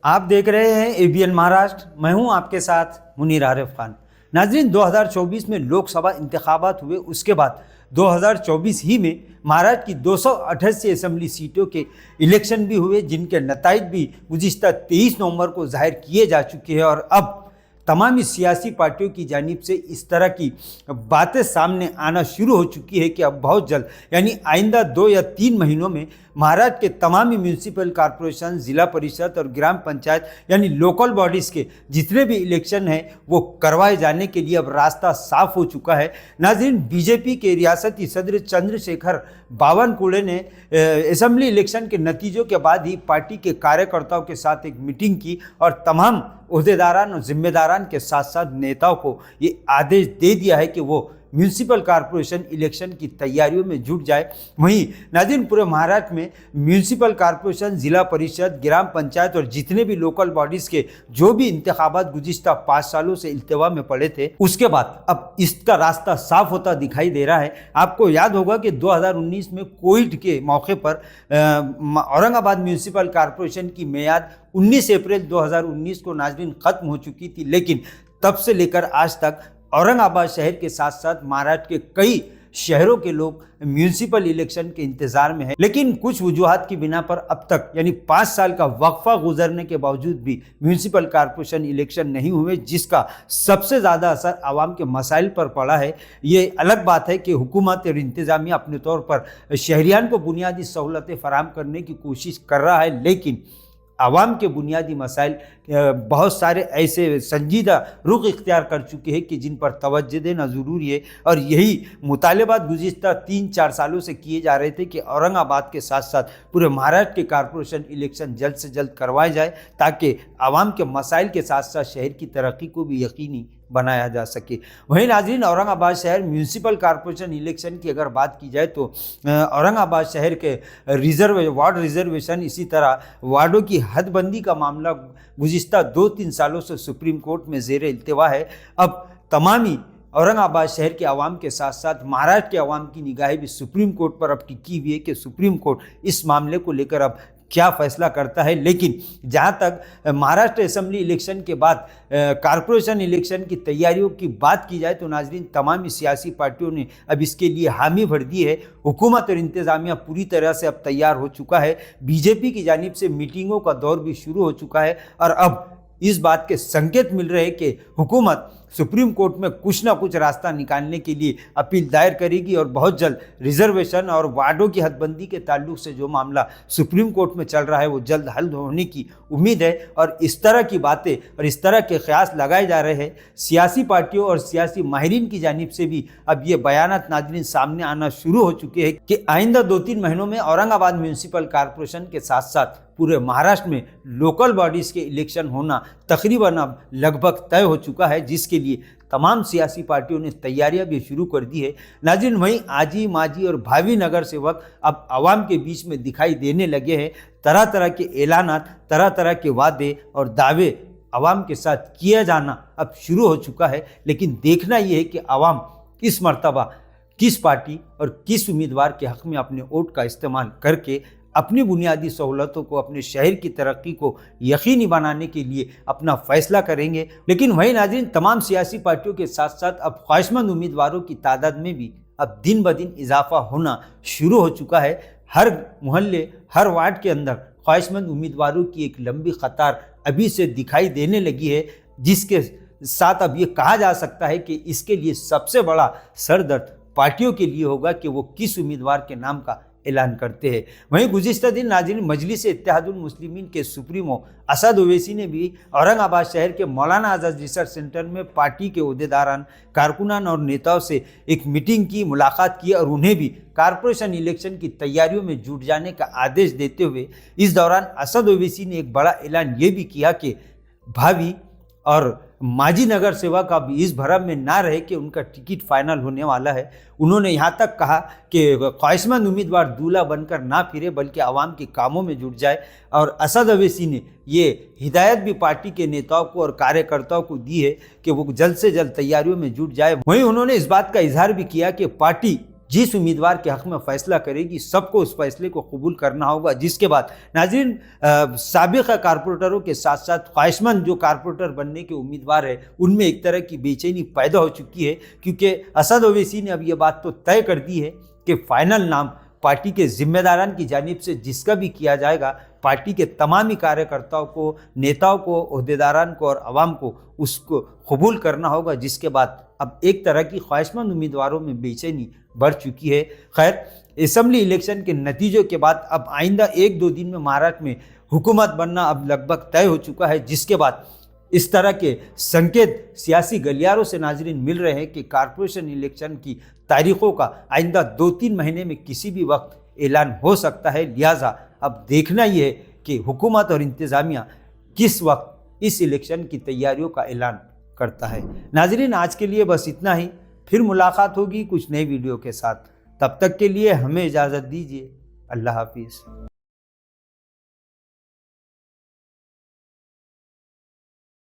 आप देख रहे हैं एबीएन महाराष्ट्र। मैं हूं आपके साथ मुनीर आरिफ खान। नाजरीन, 2024 में लोकसभा इंतखाबात हुए, उसके बाद 2024 ही में महाराष्ट्र की 288 असेंबली सीटों के इलेक्शन भी हुए, जिनके नताइज भी गुज़िश्ता 23 नवंबर को जाहिर किए जा चुके हैं। और अब तमाम ही सियासी पार्टियों की जानिब से इस तरह की बातें सामने आना शुरू हो चुकी है कि अब बहुत जल्द यानी आइंदा 2 या 3 महीनों में महाराष्ट्र के तमाम ही म्यूनसिपल कॉरपोरेशन, जिला परिषद और ग्राम पंचायत यानी लोकल बॉडीज़ के जितने भी इलेक्शन हैं वो करवाए जाने के लिए अब रास्ता साफ हो चुका है। नाज़रीन, बीजेपी के रियासती सदर चंद्रशेखर बावनकुळे ने असेंबली इलेक्शन के नतीजों के बाद ही पार्टी के कार्यकर्ताओं के साथ एक मीटिंग की और तमाम ओहदेदारान और जिम्मेदारान के साथ साथ नेताओं को ये आदेश दे दिया है कि वो म्यूनसिपल कॉरपोरेशन इलेक्शन की तैयारियों में जुट जाए। वहीं नाज़रीन, पूरे महाराष्ट्र में म्यूनसिपल कॉरपोरेशन, जिला परिषद, ग्राम पंचायत और जितने भी लोकल बॉडीज़ के जो भी इंतखाबात गुज़िश्ता 5 सालों से इल्तिवा में पड़े थे, उसके बाद अब इसका रास्ता साफ होता दिखाई दे रहा है। आपको याद होगा कि 2019 में कोविड के मौके पर औरंगाबाद म्यूनसिपल कॉरपोरेशन की मियाद 19 अप्रैल 2019 को नाज़रीन ख़त्म हो चुकी थी, लेकिन तब से लेकर आज तक औरंगाबाद शहर के साथ साथ महाराष्ट्र के कई शहरों के लोग म्यूनसिपल इलेक्शन के इंतजार में हैं। लेकिन कुछ वजूहात की बिना पर अब तक यानी 5 साल का वक्फा गुजरने के बावजूद भी म्यूनसिपल कॉरपोरेशन इलेक्शन नहीं हुए, जिसका सबसे ज़्यादा असर आवाम के मसाइल पर पड़ा है। ये अलग बात है कि हुकूमत और इंतज़ामिया अपने तौर पर शहरियान को बुनियादी सहूलतें फराहम करने की कोशिश कर रहा है, लेकिन आवाम के बुनियादी मसाइल बहुत सारे ऐसे संजीदा रुख इख्तियार कर चुके हैं कि जिन पर तवज्जो देना ज़रूरी है। और यही मुतालबात गुज़िश्ता 3-4 सालों से किए जा रहे थे कि औरंगाबाद के साथ साथ पूरे महाराष्ट्र के कॉरपोरेशन इलेक्शन जल्द से जल्द करवाए जाए, ताकि आवाम के मसाइल के साथ साथ शहर की तरक्की को भी यकीनी बनाया जा सके। वहीं नाज़रीन, औरंगाबाद शहर म्यूनसिपल कॉरपोरेशन इलेक्शन की अगर बात की जाए तो औरंगाबाद शहर के वार्ड रिजर्वेशन, इसी तरह वार्डों की हदबंदी का मामला गुज़िश्ता 2-3 सालों से सुप्रीम कोर्ट में ज़ेर इल्तिवा है। अब तमामी औरंगाबाद शहर के अवाम के साथ साथ महाराष्ट्र के अवाम की निगाहें भी सुप्रीम कोर्ट पर अब टिकी हुई है कि सुप्रीम कोर्ट इस मामले को लेकर अब क्या फैसला करता है। लेकिन जहां तक महाराष्ट्र असेंबली इलेक्शन के बाद कॉरपोरेशन इलेक्शन की तैयारियों की बात की जाए तो नाज़रीन, तमाम सियासी पार्टियों ने अब इसके लिए हामी भर दी है। हुकूमत और इंतज़ामिया पूरी तरह से अब तैयार हो चुका है। बीजेपी की जानिब से मीटिंगों का दौर भी शुरू हो चुका है और अब इस बात के संकेत मिल रहे हैं कि हुकूमत सुप्रीम कोर्ट में कुछ ना कुछ रास्ता निकालने के लिए अपील दायर करेगी और बहुत जल्द रिजर्वेशन और वार्डों की हदबंदी के ताल्लुक से जो मामला सुप्रीम कोर्ट में चल रहा है वो जल्द हल होने की उम्मीद है। और इस तरह की बातें और इस तरह के ख्यास लगाए जा रहे हैं सियासी पार्टियों और सियासी माहिरीन की जानिब से भी। अब ये बयानात नाज़रीन सामने आना शुरू हो चुके हैं कि आइंदा 2-3 महीनों में औरंगाबाद म्यूनसिपल कॉरपोरेशन के साथ साथ पूरे महाराष्ट्र में लोकल बॉडीज़ के इलेक्शन होना तकरीबन अब लगभग तय हो चुका है, जिसके लिए तमाम सियासी पार्टियों ने तैयारियां भी शुरू कर दी है। नाज़रीन, वहीं आजी, माजी और भावी नगर सेवक अब आवाम के बीच में दिखाई देने लगे हैं। तरह तरह के ऐलानात, तरह तरह के वादे और दावे आवाम के साथ किया जाना अब शुरू हो चुका है। लेकिन देखना यह है कि आवाम इस मर्तबा किस पार्टी और किस उम्मीदवार के हक़ में अपने वोट का इस्तेमाल करके अपनी बुनियादी सहूलतों को, अपने शहर की तरक्की को यकीनी बनाने के लिए अपना फैसला करेंगे। लेकिन वही नाज़रीन, तमाम सियासी पार्टियों के साथ साथ अब ख्वाहिशमंद उम्मीदवारों की तादाद में भी अब दिन ब दिन इजाफा होना शुरू हो चुका है। हर मोहल्ले, हर वार्ड के अंदर ख्वाहिशमंद उम्मीदवारों की एक लंबी कतार अभी से दिखाई देने लगी है, जिसके साथ अब ये कहा जा सकता है कि इसके लिए सबसे बड़ा सरदर्द पार्टियों के लिए होगा कि वो किस उम्मीदवार के नाम का ऐलान करते हैं। वहीं गुज़िश्ता दिन नाज़रीन, मजलिस इत्तेहादुल मुस्लिमीन के सुप्रीमो असद ओवैसी ने भी औरंगाबाद शहर के मौलाना आज़ाद रिसर्च सेंटर में पार्टी के ओहदेदारान, कारकुनान और नेताओं से एक मीटिंग की, मुलाकात की और उन्हें भी कॉरपोरेशन इलेक्शन की तैयारियों में जुट जाने का आदेश देते हुए इस दौरान असद ओवैसी ने एक बड़ा ऐलान ये भी किया कि भावी और माजी नगर सेवक अब इस भरम में ना रहे कि उनका टिकट फाइनल होने वाला है। उन्होंने यहाँ तक कहा कि ख्वाहिशमंद उम्मीदवार दूल्हा बनकर ना फिरे बल्कि आवाम के कामों में जुट जाए। और असद ओवैसी ने ये हिदायत भी पार्टी के नेताओं को और कार्यकर्ताओं को दी है कि वो जल्द से जल्द तैयारियों में जुट जाए। वहीं उन्होंने इस बात का इजहार भी किया कि पार्टी जिस उम्मीदवार के हक़ में फ़ैसला करेगी सबको उस फैसले को कबूल करना होगा। जिसके बाद नाज़रीन साबिक़ कारपोरेटरों के साथ साथ ख्वाहिशमंद जो कारपोरेटर बनने के उम्मीदवार है उनमें एक तरह की बेचैनी पैदा हो चुकी है, क्योंकि असद ओवैसी ने अब ये बात तो तय कर दी है कि फाइनल नाम पार्टी के जिम्मेदारान की जानिब से जिसका भी किया जाएगा, पार्टी के तमामी कार्यकर्ताओं को, नेताओं को, ओहदेदारान को और आवाम को उसको कबूल करना होगा। जिसके बाद अब एक तरह की ख्वाहिशमंद उम्मीदवारों में बेचैनी बढ़ चुकी है। खैर, असेंबली इलेक्शन के नतीजों के बाद अब आइंदा 1-2 दिन में महाराष्ट्र में हुकूमत बनना अब लगभग तय हो चुका है। जिसके बाद इस तरह के संकेत सियासी गलियारों से नाजरीन मिल रहे हैं कि कॉर्पोरेशन इलेक्शन की तारीखों का आइंदा 2-3 महीने में किसी भी वक्त ऐलान हो सकता है। लिहाजा अब देखना यह है कि हुकूमत और इंतज़ामिया किस वक्त इस इलेक्शन की तैयारियों का ऐलान करता है। नाजरीन, आज के लिए बस इतना ही, फिर मुलाकात होगी कुछ नई वीडियो के साथ। तब तक के लिए हमें इजाज़त दीजिए। अल्लाह हाफिज़।